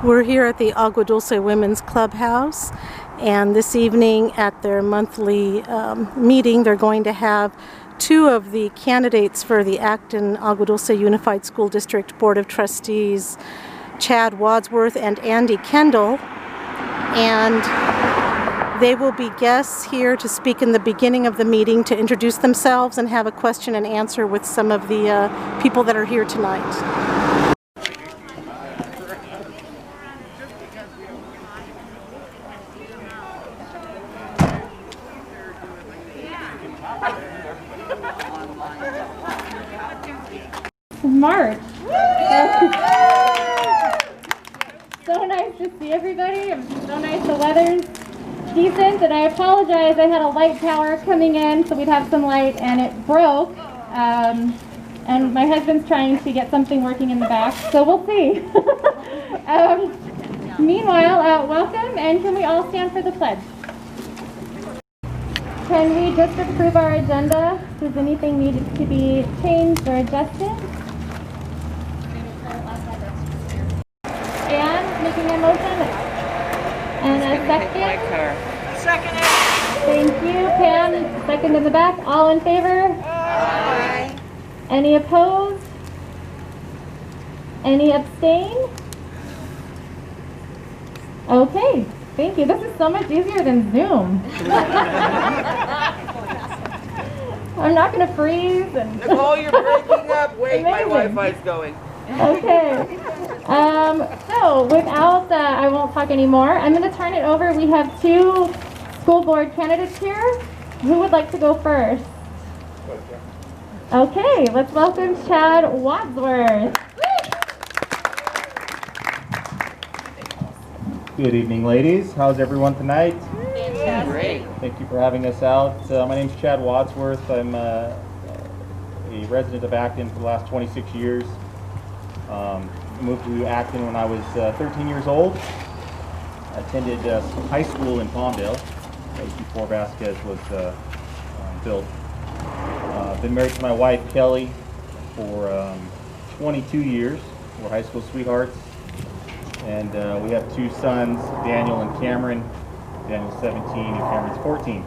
We're here at the Agua Dulce Women's Clubhouse, and this evening at their monthly meeting, they're going to have two of the candidates for the Acton Agua Dulce Unified School District Board of Trustees, Chad Wadsworth and Andy Kendall, and they will be guests here to speak in the beginning of the meeting to introduce themselves and have a question and answer with some of the people that are here tonight. March. So nice to see everybody. So nice. The weather's decent, and I apologize. I had a light tower coming in, so we'd have some light, and it broke. And my husband's trying to get something working in the back, so we'll see. Meanwhile, welcome, and can we all stand for the pledge? Can we just approve our agenda? Does anything need to be changed or adjusted? And making a motion. And a second. Second. Thank you, Pam. Second in the back. All in favor? Aye. Any opposed? Any abstain? Okay. Thank you. This is so much easier than Zoom. I'm not going to freeze. Nicole, you're breaking up. Wait, Amazing. my Wi-Fi's going. Okay. So without I won't talk anymore. I'm going to turn it over. We have two school board candidates here. Who would like to go first? Okay, let's welcome Chad Wadsworth. Good evening, ladies. How's everyone tonight? Great. Thank you for having us out. My name's Chad Wadsworth. I'm a resident of Acton for the last 26 years. I moved to Acton when I was 13 years old. I attended high school in Palmdale. That was before Vasquez was built. Been married to my wife, Kelly, for 22 years. We're high school sweethearts. And we have two sons, Daniel and Cameron. Daniel's 17 and Cameron's 14.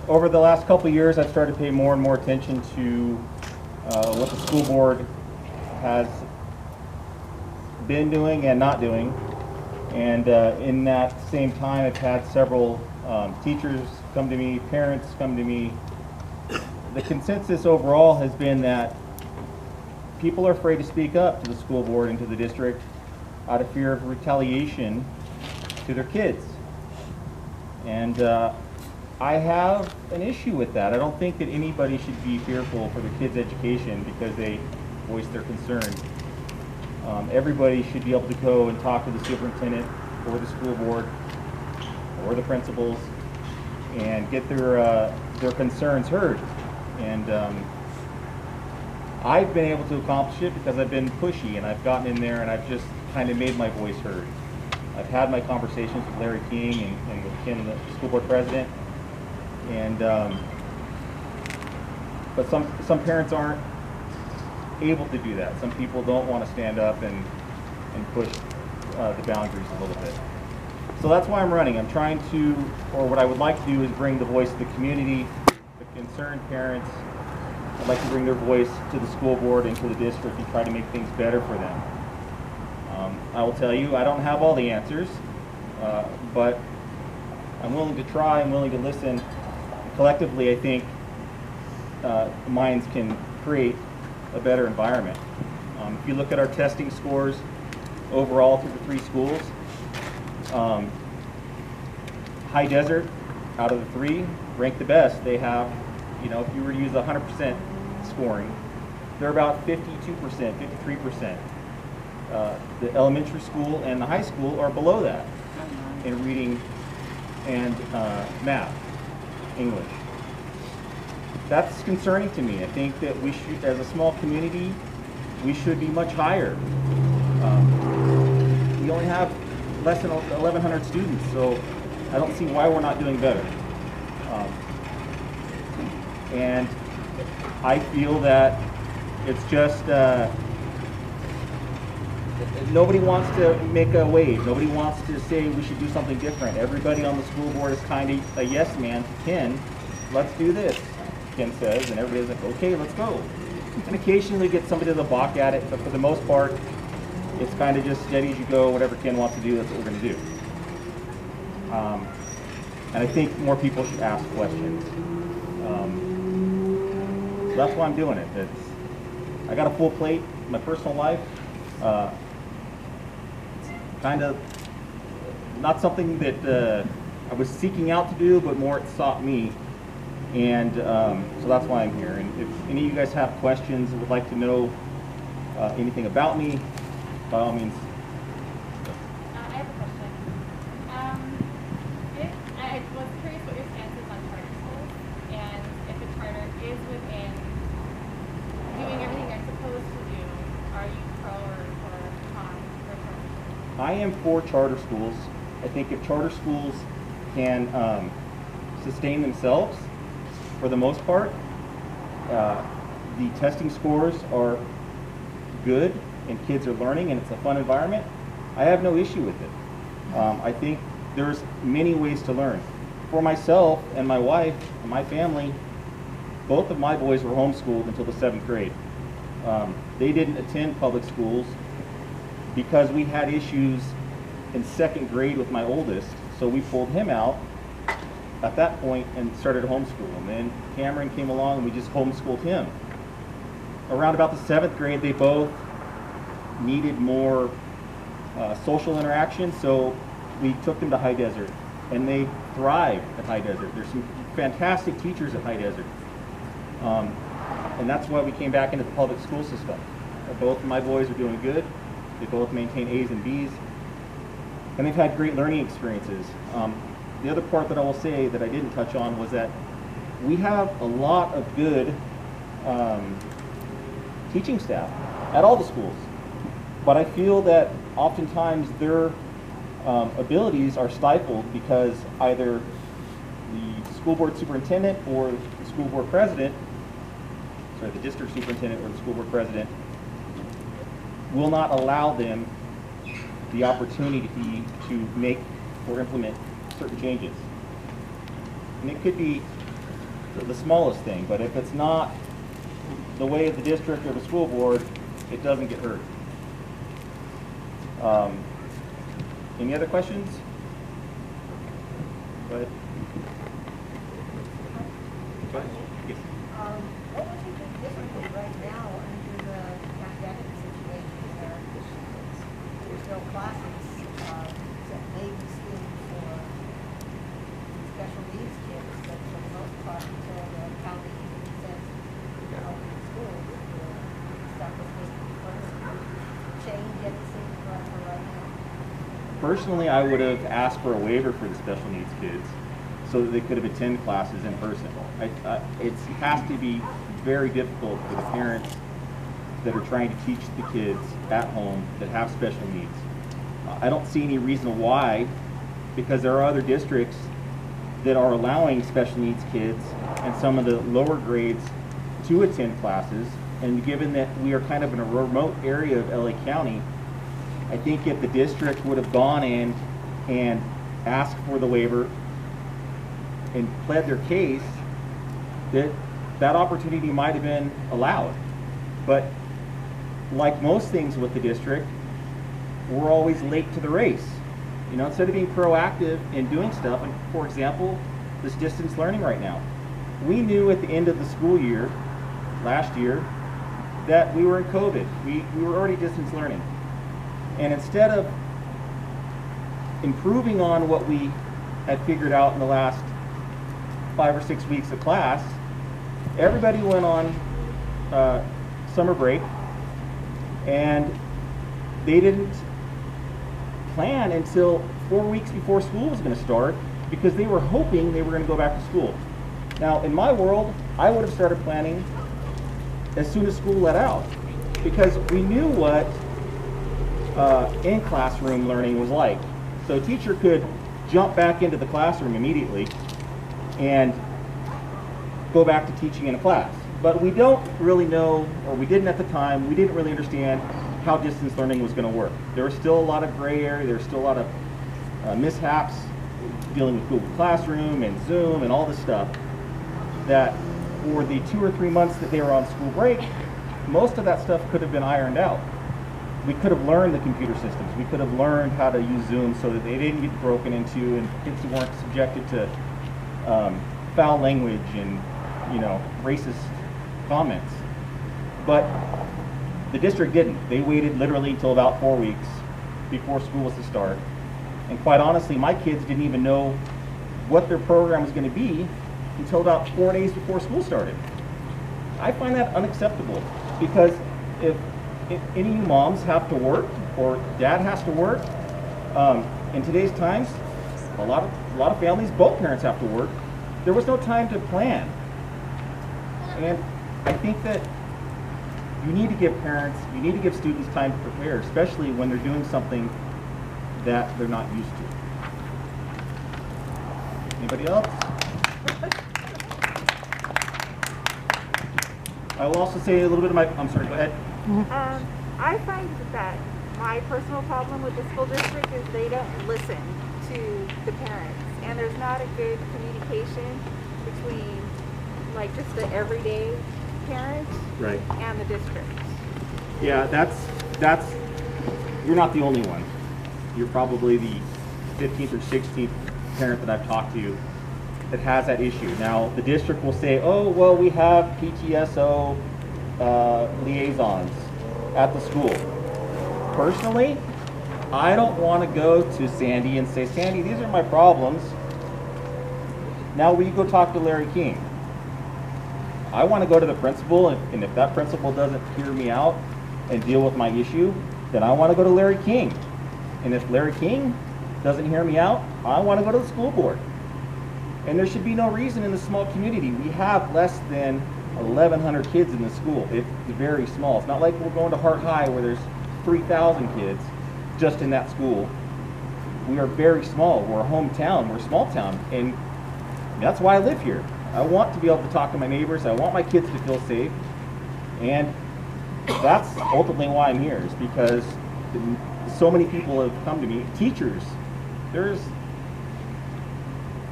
Over the last couple of years, I've started to pay more and more attention to what the school board has been doing and not doing. And in that same time, I've had several teachers come to me, parents come to me. The consensus overall has been that people are afraid to speak up to the school board and to the district out of fear of retaliation to their kids. And I have an issue with that. I don't think that anybody should be fearful for their kids' education because they voice their concerns. Everybody should be able to go and talk to the superintendent or the school board or the principals and get their concerns heard. And I've been able to accomplish it because I've been pushy and I've gotten in there and I've just kind of made my voice heard. I've had my conversations with Larry King and with Ken, the school board president, and but some parents aren't able to do that. Some people don't want to stand up and push the boundaries a little bit. So that's why I'm running. I'm trying to, or what I would like to do is bring the voice of the community, the concerned parents. I'd like to bring their voice to the school board and to the district and try to make things better for them. I will tell you, I don't have all the answers, but I'm willing to try, I'm willing to listen. Collectively, I think minds can create a better environment. If you look at our testing scores overall through the three schools, High Desert, out of the three, ranked the best. They have, you know, if you were to use 100% scoring, they're about 52%, 53%. The elementary school and the high school are below that in reading and math, English. That's concerning to me. I think that we should, as a small community, we should be much higher. We only have less than 1,100 students, so I don't see why we're not doing better. And I feel that it's just Nobody wants to make a wave. Nobody wants to say we should do something different. Everybody on the school board is kind of a yes man to Ken. Let's do this, Ken says, and everybody's like, okay, let's go. And occasionally get somebody to balk at it, but for the most part, it's kind of just steady as you go. Whatever Ken wants to do, that's what we're going to do. And I think more people should ask questions. So that's why I'm doing it. I got a full plate in my personal life. Kind of not something that I was seeking out to do, but more it sought me. And so that's why I'm here. And if any of you guys have questions and would like to know anything about me, by all means. I have a question. I was curious what your stance is on charter schools, and if a charter is within doing everything they're supposed to do, are you pro or con for charter schools? I am for charter schools. I think if charter schools can sustain themselves, for the most part, the testing scores are good and kids are learning and it's a fun environment, I have no issue with it. I think there's many ways to learn. For myself and my wife and my family, both of my boys were homeschooled until the 7th grade. They didn't attend public schools because we had issues in 2nd grade with my oldest, so we pulled him out at that point and started homeschool. And then Cameron came along and we just homeschooled him. Around about the 7th grade, they both needed more social interaction, so we took them to High Desert, and they thrived at High Desert. There's some fantastic teachers at High Desert, and that's why we came back into the public school system. Both of my boys are doing good. They both maintain A's and B's, and they've had great learning experiences. The other part that I will say that I didn't touch on was that we have a lot of good teaching staff at all the schools, but I feel that oftentimes their abilities are stifled because either the school board superintendent or the school board president, sorry, the district superintendent or the school board president will not allow them the opportunity to make or implement certain changes. And it could be the smallest thing, but if it's not the way of the district or the school board, it doesn't get heard. Any other questions? Go ahead. Go ahead. Yes. What would you do differently right now under the pandemic situation where there's no classes that may be students for special needs kids, but for the most part, until the county says open schools, stuff is supposed to be closed. Change anything for right now? Personally, I would have asked for a waiver for the special needs kids so that they could have attended classes in person. It has to be very difficult for the parents that are trying to teach the kids at home that have special needs. I don't see any reason why, because there are other districts that are allowing special needs kids and some of the lower grades to attend classes, and given that we are kind of in a remote area of LA County, I think if the district would have gone in and asked for the waiver and pled their case, that opportunity might have been allowed. But like most things with the district, we're always late to the race. You know, instead of being proactive in doing stuff, and for example, this distance learning right now. We knew at the end of the school year, last year, that we were in COVID. We were already distance learning. And instead of improving on what we had figured out in the last 5 or 6 weeks of class, everybody went on summer break, and they didn't plan until 4 weeks before school was going to start because they were hoping they were going to go back to school. Now, in my world, I would have started planning as soon as school let out because we knew what in-classroom learning was like. So a teacher could jump back into the classroom immediately and go back to teaching in a class. But we don't really know, or we didn't at the time, we didn't really understand how distance learning was going to work. There was still a lot of gray area. There was still a lot of mishaps dealing with Google Classroom and Zoom and all this stuff, that for the 2 or 3 months that they were on school break, most of that stuff could have been ironed out. We could have learned the computer systems. We could have learned how to use Zoom so that they didn't get broken into and kids weren't subjected to foul language and, you know, racist comments. But the district didn't. They waited literally until about 4 weeks before school was to start. And quite honestly, my kids didn't even know what their program was going to be until about 4 days before school started. I find that unacceptable, because if any of you moms have to work or dad has to work, in today's times, a lot of families, both parents have to work. There was no time to plan. And I think that you need to give parents, you need to give students time to prepare, especially when they're doing something that they're not used to. Anybody else? I will also say a little bit of my, I'm sorry, go ahead. I find that my personal problem with the school district is they don't listen to the parents, and there's not a good communication between like just the everyday parent Right. and the district. Yeah, that's, you're not the only one. You're probably the 15th or 16th parent that I've talked to that has that issue. Now, the district will say, oh, well, we have PTSO liaisons at the school. Personally, I don't want to go to Sandy and say, Sandy, these are my problems. Now will you go talk to Larry King? I want to go to the principal, and if that principal doesn't hear me out and deal with my issue, then I want to go to Larry King. And if Larry King doesn't hear me out, I want to go to the school board. And there should be no reason in the small community. We have less than 1,100 kids in the school. It's very small. It's not like we're going to Hart High where there's 3,000 kids just in that school. We are very small. We're a hometown. We're a small town. And that's why I live here. I want to be able to talk to my neighbors. I want my kids to feel safe. And that's ultimately why I'm here, is because so many people have come to me. Teachers. There's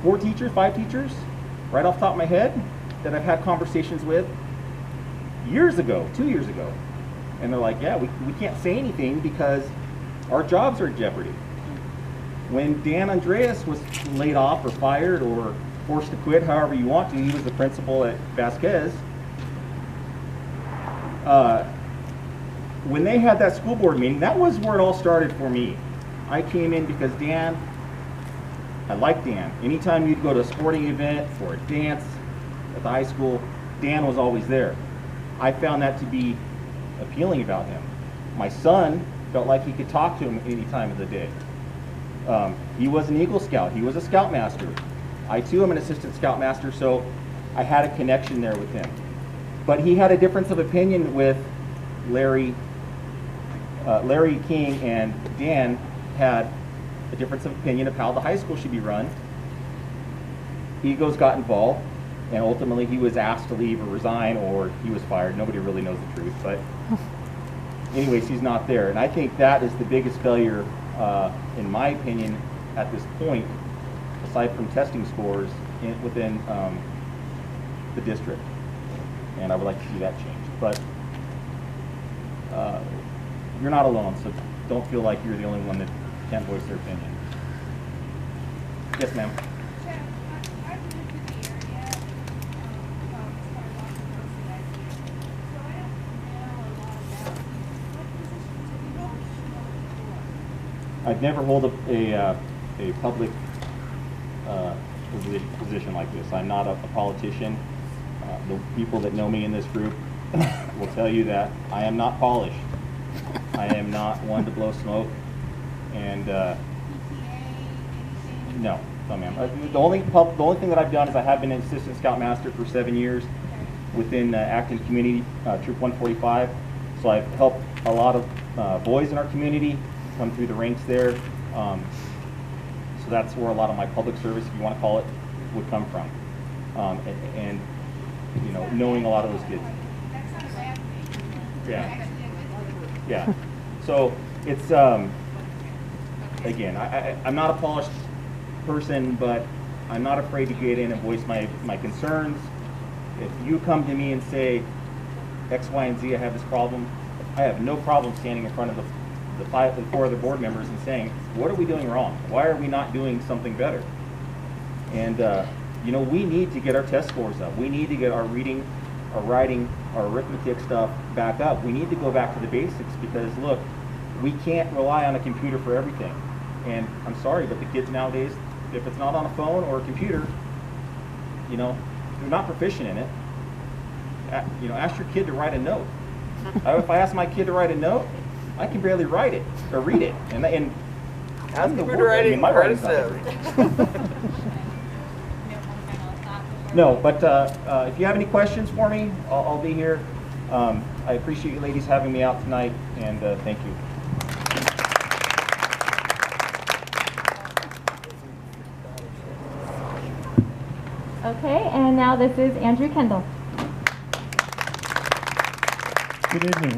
4 teachers, 5 teachers, right off the top of my head, that I've had conversations with years ago, 2 years ago. And they're like, yeah, we can't say anything because our jobs are in jeopardy. When Dan Andreas was laid off or fired or forced to quit, however you want to, he was the principal at Vasquez. When they had that school board meeting, that was where it all started for me. I came in because Dan, I liked Dan. Anytime you'd go to a sporting event or a dance at the high school, Dan was always there. I found that to be appealing about him. My son felt like he could talk to him any time of the day. He was an Eagle Scout. He was a Scoutmaster. I too am an assistant Scoutmaster, so I had a connection there with him. But he had a difference of opinion with Larry King, and Dan had a difference of opinion of how the high school should be run. Egos got involved, and ultimately he was asked to leave or resign, or he was fired. Nobody really knows the truth, but anyways, he's not there. And I think that is the biggest failure, in my opinion, at this point, aside from testing scores within the district. And I would like to see that changed. But you're not alone, so don't feel like you're the only one that can't voice their opinion. Yes, ma'am. I've never held a public position like this. I'm not a politician. The people that know me in this group will tell you that I am not polished. I am not one to blow smoke. And no, ma'am. The only thing that I've done is I have been an assistant scoutmaster for 7 years within Acton Community Troop 145. So I've helped a lot of boys in our community come through the ranks there. So that's where a lot of my public service, if you want to call it, would come from. And you know, knowing a lot of those kids. Yeah. Yeah. So it's, again, I'm not a polished person, but I'm not afraid to get in and voice my concerns. If you come to me and say, X, Y, and Z, I have this problem, I have no problem standing in front of the four other board members and saying, what are we doing wrong? Why are we not doing something better? And, you know, we need to get our test scores up. We need to get our reading, our writing, our arithmetic stuff back up. We need to go back to the basics because, look, we can't rely on a computer for everything. And I'm sorry, but the kids nowadays, if it's not on a phone or a computer, you know, they're not proficient in it. You know, ask your kid to write a note. If I ask my kid to write a note, I can barely write it or read it. And Ask him to write it. my writing's not great. No, but if you have any questions for me, I'll be here. I appreciate you ladies having me out tonight, and thank you. Okay, and now this is Andrew Kendall. Good evening.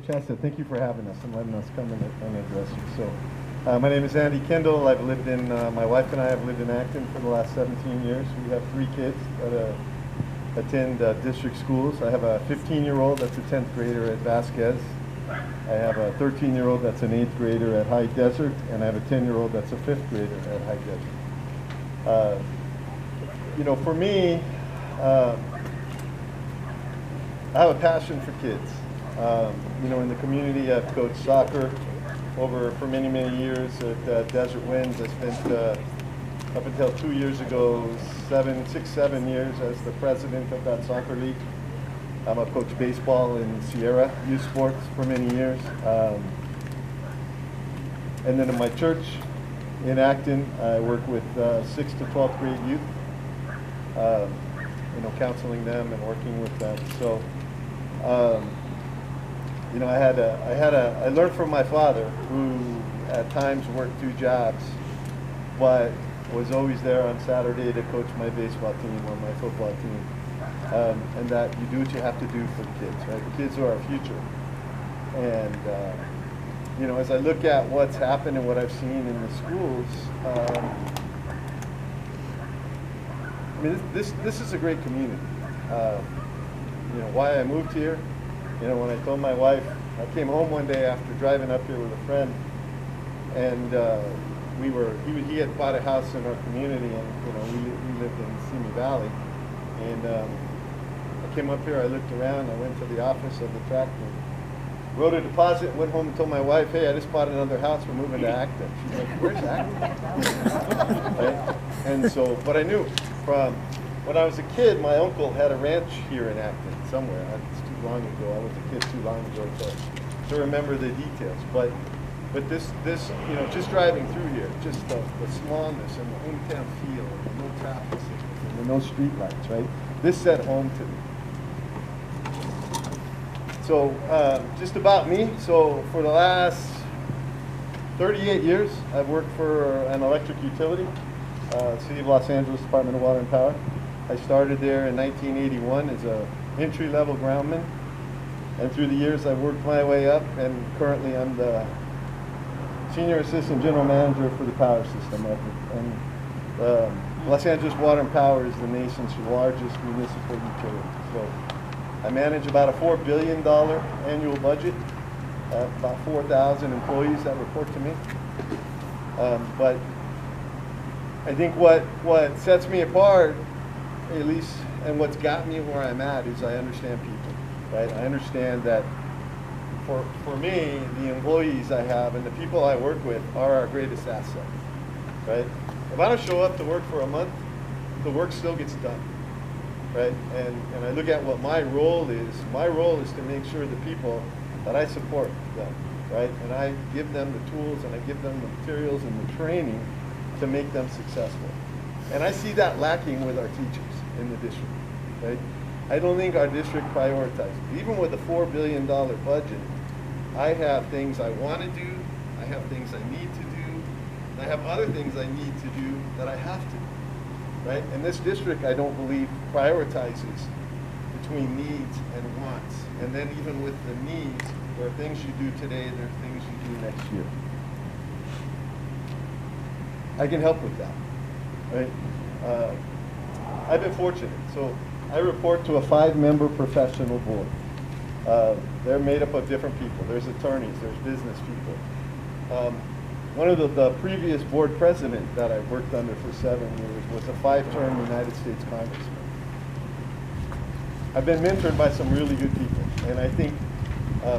Chasta, thank you for having us and letting us come and address you. So, my name is Andy Kendall. I've lived in, my wife and I have lived in Acton for the last 17 years. We have 3 kids that attend district schools. I have a 15-year-old that's a 10th grader at Vasquez. I have a 13-year-old that's an 8th grader at High Desert, and I have a 10-year-old that's a 5th grader at High Desert. You know, for me, I have a passion for kids. You know, in the community, I've coached soccer for many, many years at Desert Winds. I spent, up until 2 years ago, 7 years as the president of that soccer league. I've coached baseball in Sierra Youth Sports for many years. And then in my church in Acton, I work with 6th to 12th grade youth. You know, counseling them and working with them. So, you know, I learned from my father, who at times worked 2 jobs, but was always there on Saturday to coach my baseball team or my football team. And that you do what you have to do for the kids, right? The kids are our future. And, you know, as I look at what's happened and what I've seen in the schools, I mean, this is a great community. You know, why I moved here, you know, when I told my wife, I came home one day after driving up here with a friend, and he had bought a house in our community, and, you know, we lived in Simi Valley. And I came up here, I looked around, I went to the office of the tractor, wrote a deposit, went home and told my wife, hey, I just bought another house, we're moving to Acton. She's like, where's Acton? Right? And so, but I knew from when I was a kid, my uncle had a ranch here in Acton somewhere. It's too long ago. I was a kid too long ago to remember the details. But this, you know, just driving through here, just the smallness and the hometown feel, and the no traffic signals, and the no street lights, right? This set home to me. So, just about me. So, for the last 38 years, I've worked for an electric utility, City of Los Angeles Department of Water and Power. I started there in 1981 as a entry-level groundman, and through the years I've worked my way up, and currently I'm the Senior Assistant General Manager for the power system. And Los Angeles Water and Power is the nation's largest municipal utility. So I manage about a $4 billion annual budget, about 4,000 employees that report to me. But I think what sets me apart, at least, and what's got me where I'm at, is I understand people, right? I understand that for me, the employees I have and the people I work with are our greatest asset, right? If I don't show up to work for a month, the work still gets done, right? And I look at what my role is. My role is to make sure the people that I support them, right? And I give them the tools and I give them the materials and the training to make them successful. And I see that lacking with our teachers in the district, right? I don't think our district prioritizes. Even with a $4 billion budget, I have things I want to do, I have things I need to do, and I have other things I need to do that I have to do, right? And this district, I don't believe, prioritizes between needs and wants. And then even with the needs, There are things you do today, there are things you do next year. I can help with that, right? I've been fortunate. So I report to a 5-member professional board. They're made up of different people. There's attorneys, there's business people. One of the previous board president that I worked under for 7 years was a 5-term United States congressman. I've been mentored by some really good people, and I think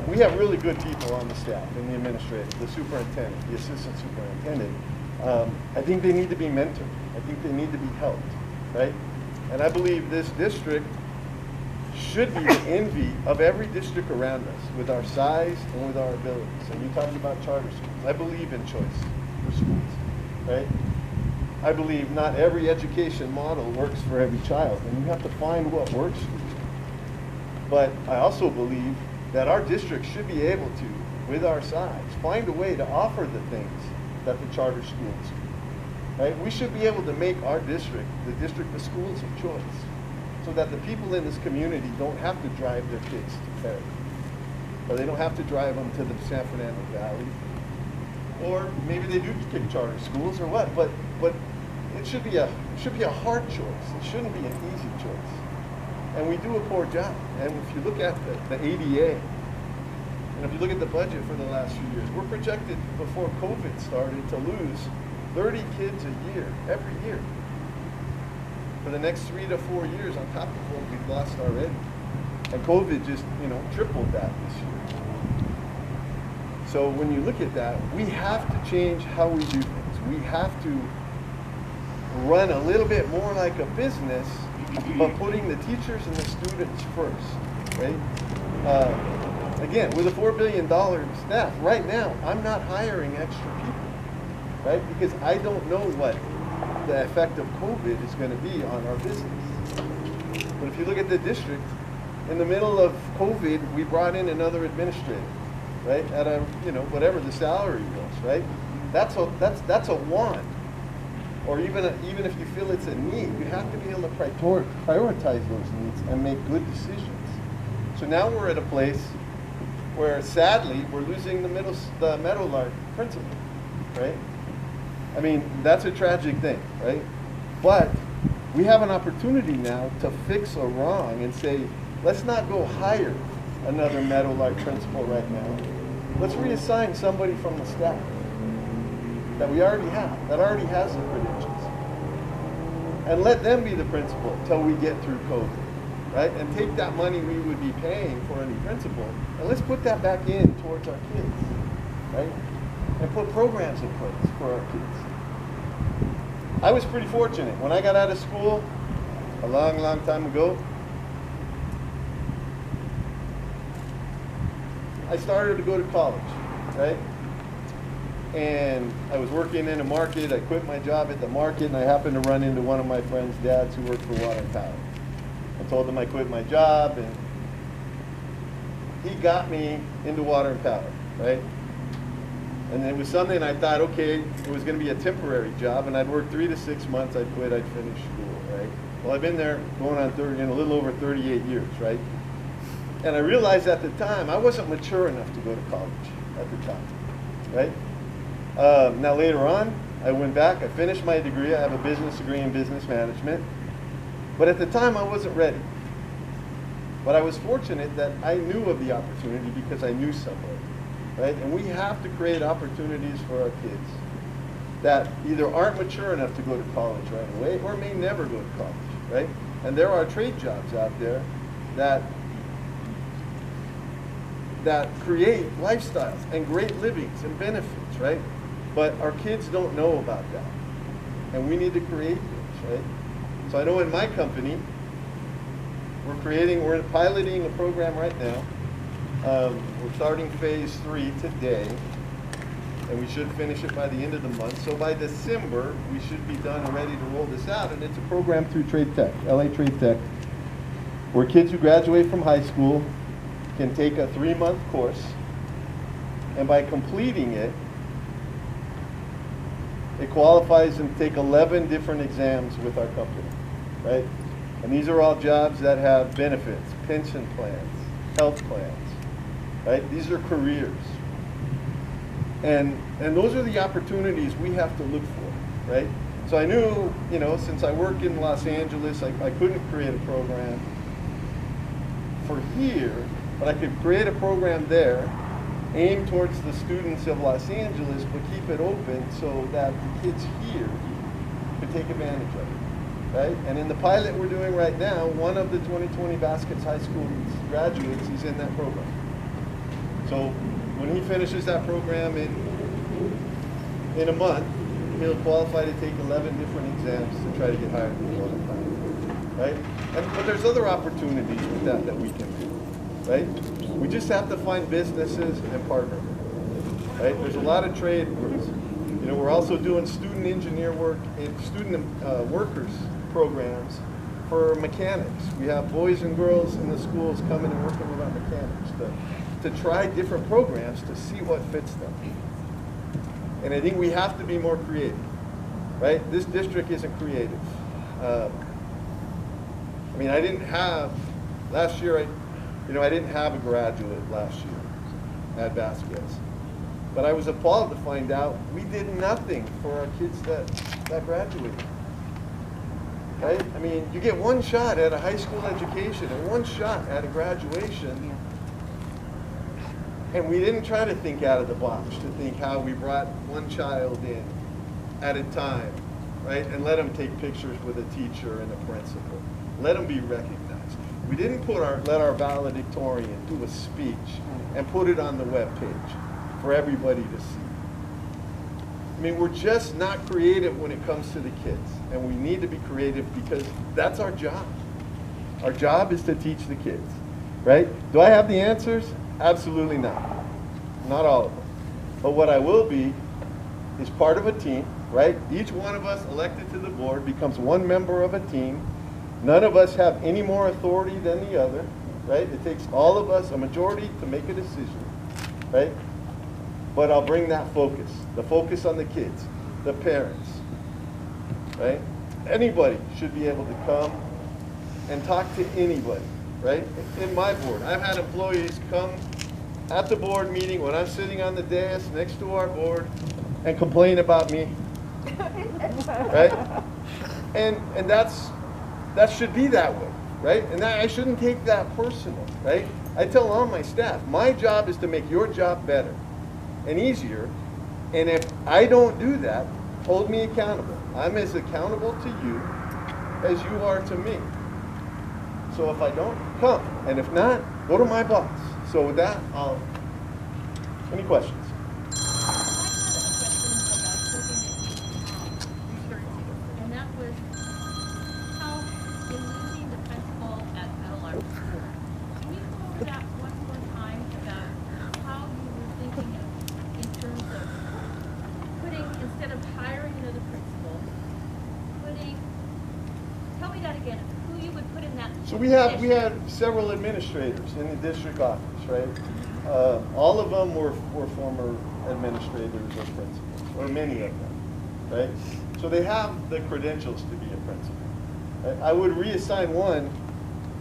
we have really good people on the staff, in the administrative, the superintendent, the assistant superintendent. I think they need to be mentored. I think they need to be helped, right? And I believe this district should be the envy of every district around us with our size and with our abilities. And you talked about charter schools. I believe in choice for schools, right? I believe not every education model works for every child, and you have to find what works for you. But I also believe that our district should be able to, with our size, find a way to offer the things that the charter schools do, right? We should be able to make our district the district of schools of choice, so that the people in this community don't have to drive their kids to Perry, or they don't have to drive them to the San Fernando Valley, or maybe they do pick charter schools or what. But it should be a hard choice. It shouldn't be an easy choice. And we do a poor job. And if you look at the ADA, and if you look at the budget for the last few years, we're projected before COVID started to lose 30 kids a year, every year, for the next 3 to 4 years on top of what we've lost already. And COVID just, tripled that this year. So when you look at that, we have to change how we do things. We have to run a little bit more like a business, but putting the teachers and the students first, right? Again, with a $4 billion staff, right now, I'm not hiring extra people, right? Because I don't know what the effect of COVID is going to be on our business. But if you look at the district, in the middle of COVID, we brought in another administrator, right? At a, whatever the salary was, right? That's a want. Or even if you feel it's a need, you have to be able to prioritize those needs and make good decisions. So now we're at a place where, sadly, we're losing the Meadowlark principal, right? I mean, that's a tragic thing, right? But we have an opportunity now to fix a wrong and say, let's not go hire another Meadowlark principal right now. Let's reassign somebody from the staff that we already have, that already has the credentials. And let them be the principal until we get through COVID, right? And take that money we would be paying for a new principal, and let's put that back in towards our kids, right? And put programs in place for our kids. I was pretty fortunate. When I got out of school, a long, long time ago, I started to go to college, right? And I was working in a market. I quit my job at the market, and I happened to run into one of my friend's dads who worked for Water and Power. I told him I quit my job, and he got me into Water and Power, right? And it was something I thought, okay, it was going to be a temporary job, and I'd work 3 to 6 months. I'd quit. I'd finish school, right? Well, I've been there going on a little over 38 years, right? And I realized at the time I wasn't mature enough to go to college at the time, right? Now later on, I went back, I finished my degree. I have a business degree in business management. But at the time, I wasn't ready. But I was fortunate that I knew of the opportunity because I knew somebody, right? And we have to create opportunities for our kids that either aren't mature enough to go to college right away or may never go to college, right? And there are trade jobs out there that create lifestyles and great livings and benefits, right? But our kids don't know about that. And we need to create those, right? So I know in my company, we're piloting a program right now. We're starting phase 3 today, and we should finish it by the end of the month. So by December, we should be done and ready to roll this out. And it's a program through Trade Tech, LA Trade Tech, where kids who graduate from high school can take a 3-month course, and by completing it, it qualifies them to take 11 different exams with our company, right? And these are all jobs that have benefits, pension plans, health plans, right? These are careers. And those are the opportunities we have to look for, right? So I knew, you know, since I work in Los Angeles, I couldn't create a program for here, but I could create a program there, aim towards the students of Los Angeles, but keep it open so that the kids here could take advantage of it, right? And in the pilot we're doing right now, one of the 2020 Baskets High School graduates is in that program. So when he finishes that program in a month, he'll qualify to take 11 different exams to try to get hired in the pilot, right? But there's other opportunities with that we can do, right? We just have to find businesses and partner, right? There's a lot of trade groups. You know, we're also doing student engineer work and student workers programs for mechanics. We have boys and girls in the schools coming and working with our mechanics to try different programs to see what fits them. And I think we have to be more creative, right? This district isn't creative. I mean, I didn't have, last year, I didn't have a graduate last year at Vasquez. But I was appalled to find out we did nothing for our kids that graduated. Right? I mean, you get one shot at a high school education and one shot at a graduation. And we didn't try to think out of the box, to think how we brought one child in at a time, right? And let them take pictures with a teacher and a principal. Let them be recognized. We didn't let our valedictorian do a speech and put it on the webpage for everybody to see. I mean, we're just not creative when it comes to the kids, and we need to be creative because that's our job. Our job is to teach the kids, right? Do I have the answers? Absolutely not. Not all of them. But what I will be is part of a team, right? Each one of us elected to the board becomes one member of a team. None of us have any more authority than the other, right? It takes all of us, a majority, to make a decision, right? But I'll bring that focus, the focus on the kids, the parents, right? Anybody should be able to come and talk to anybody, right? In my board, I've had employees come at the board meeting when I'm sitting on the dais next to our board and complain about me, right? And that should be that way, right? And I shouldn't take that personal, right? I tell all my staff, my job is to make your job better and easier, and if I don't do that, hold me accountable. I'm as accountable to you as you are to me. So if I don't, come, and if not, go to my boss. So with that, any questions? And that was how, in losing the principal at Adwc, can you go over that one more time about how you were thinking of, in terms of putting, instead of hiring another principal, tell me that again, who you would put in that position? So we had several administrators in the district office, right? All of them were former administrators or principals, or many of them, right? So they have the credentials to be a principal. Right? I would reassign one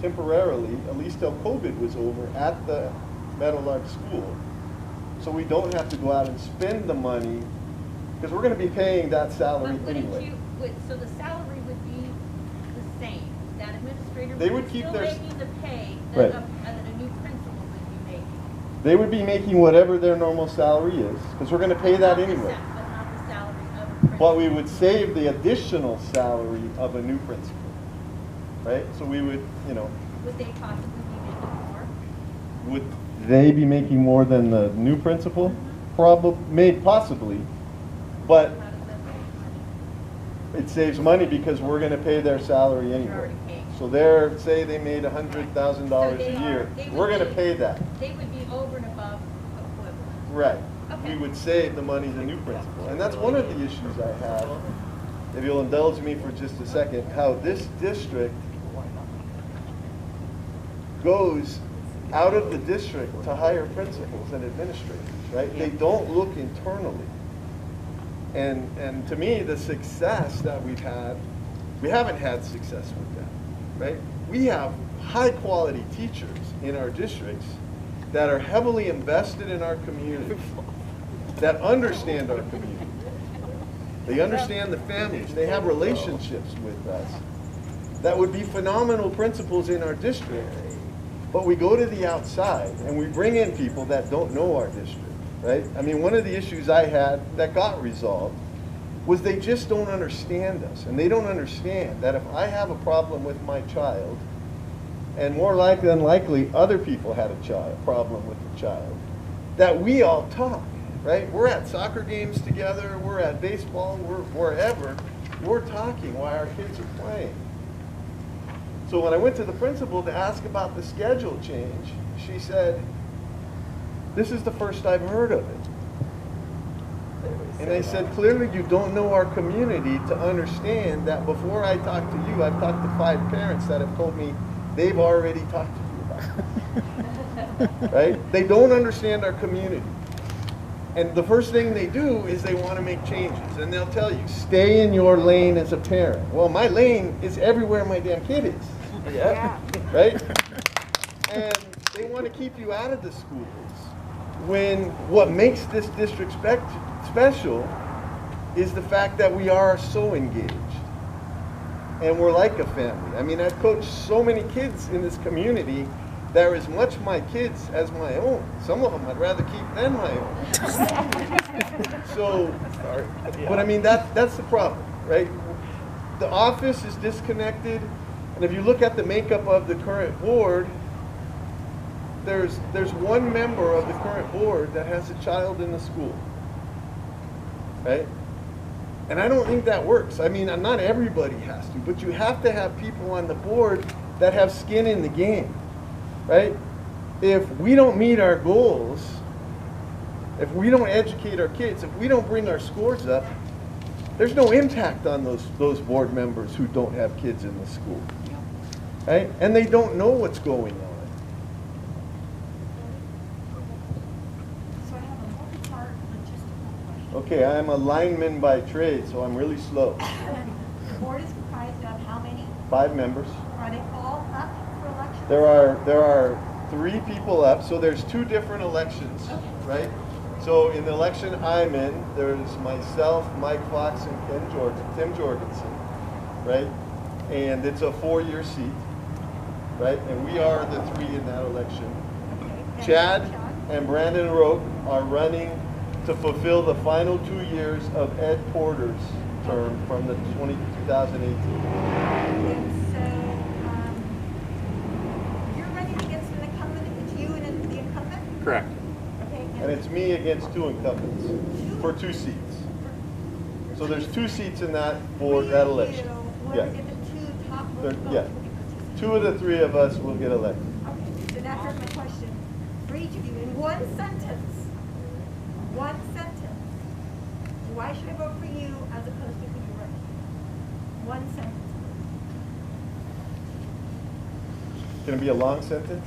temporarily, at least till COVID was over, at the Meadowlark School, so we don't have to go out and spend the money, because we're going to be paying that salary anyway. So the salary would be the same. That administrator They would be keep still their making the pay right. that a new principal would be making. They would be making whatever their normal salary is, because we're going to pay that anyway. But not the salary of a principal. But we would save the additional salary of a new principal, right? So we would, Would they possibly be making more? would they be making more than the new principal? Possibly, but How does that make money? it saves money because we're going to pay their salary You're anyway. already paying. So say they made $100,000 a year, we're going to pay that. They would be over and above equivalent. Right. Okay. We would save the money the new principal. And that's one of the issues I have, if you'll indulge me for just a second, how this district goes out of the district to hire principals and administrators, right? They don't look internally. And to me, the success that we've had, we haven't had success with that, right? We have high quality teachers in our districts, that are heavily invested in our community, that understand our community. They understand the families. They have relationships with us. That would be phenomenal principals in our district. But we go to the outside and we bring in people that don't know our district, right? I mean, one of the issues I had that got resolved was they just don't understand us. And they don't understand that if I have a problem with my child, and more likely than likely other people had a problem with the child, that we all talk, right? We're at soccer games together, we're at baseball, we're wherever, we're talking while our kids are playing. So when I went to the principal to ask about the schedule change, she said, "This is the first I've heard of it." And I said, "Clearly you don't know our community to understand that before I talk to you, I've talked to 5 parents that have told me they've already talked to you about it." Right? They don't understand our community. And the first thing they do is they want to make changes. And they'll tell you, stay in your lane as a parent. Well, my lane is everywhere my damn kid is. Yeah. Right? And they want to keep you out of the schools when what makes this district special is the fact that we are so engaged. And we're like a family. I mean, I've coached so many kids in this community that are as much my kids as my own. Some of them I'd rather keep than my own. So, but I mean, that's the problem, right? The office is disconnected, and if you look at the makeup of the current board, there's one member of the current board that has a child in the school, right? And I don't think that works. I mean, not everybody has to, but you have to have people on the board that have skin in the game, right? If we don't meet our goals, if we don't educate our kids, if we don't bring our scores up, there's no impact on those board members who don't have kids in the school, right? And they don't know what's going on. So I have a multi-part logistical question. Okay, I'm a lineman by trade, so I'm really slow. The board is comprised of how many? 5 members. Are they all up for election? There are 3 people up, so there's 2 different elections, right? So in the election I'm in, there's myself, Mike Fox, and Tim Jorgensen, right? And it's a 4-year seat, right? And we are the 3 in that election. Okay. Chad and Brandon Roque are running to fulfill the final 2 years of Ed Porter's term from the 2018. And so, you're running against an incumbent, it's you and the incumbent? Correct. Okay. And it's me against 2 incumbents for 2 seats. So there's 2 seats in that board, that election. Will Yeah. get the 2 top There- votes? yeah. 2 of the 3 of us will get elected. Okay, so now here's my question. For each of you, in one sentence, why should I vote for you as opposed to who you're running? One sentence. Can it be a long sentence?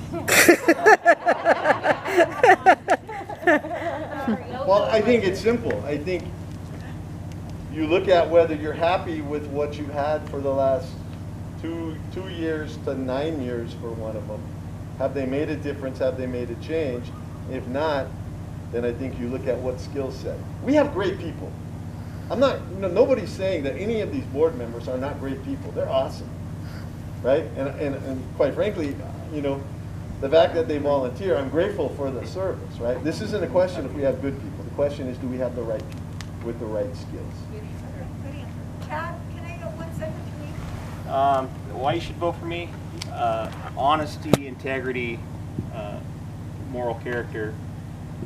Well, I think it's simple. I think you look at whether you're happy with what you've had for the last 2 years to 9 years for one of them. Have they made a difference? Have they made a change? If not, then I think you look at what skill set. We have great people. I'm not, nobody's saying that any of these board members are not great people. They're awesome, right? And quite frankly, the fact that they volunteer, I'm grateful for the service, right? This isn't a question if we have good people. The question is, do we have the right people with the right skills? Good answer. Chad, can I get one sentence from you? Why you should vote for me? Honesty, integrity, moral character,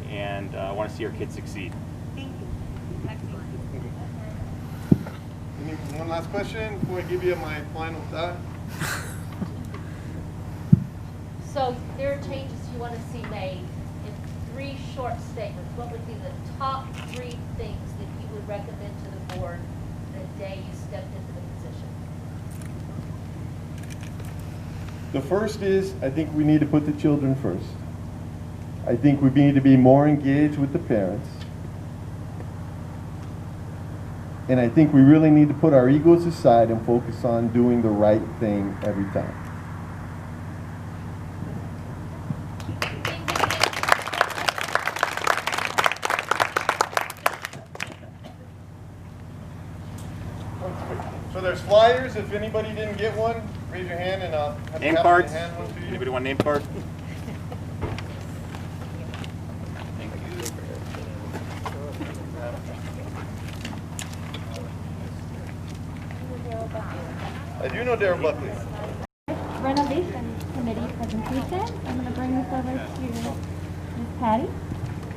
and I want to see our kids succeed. Thank you. Excellent. One last question before I give you my final thought. So there are changes you want to see made in 3 short statements. What would be the top 3 things that you would recommend to the board the day you stepped into the position? The first is, I think we need to put the children first. I think we need to be more engaged with the parents. And I think we really need to put our egos aside and focus on doing the right thing every time. So there's flyers. If anybody didn't get one, raise your hand and I'll have Name Captain cards? hand one to you. Anybody want a name card? Thank you. I do know Darren Buckley. Renovation Committee presentation. I'm going to bring this over to Ms. Patty.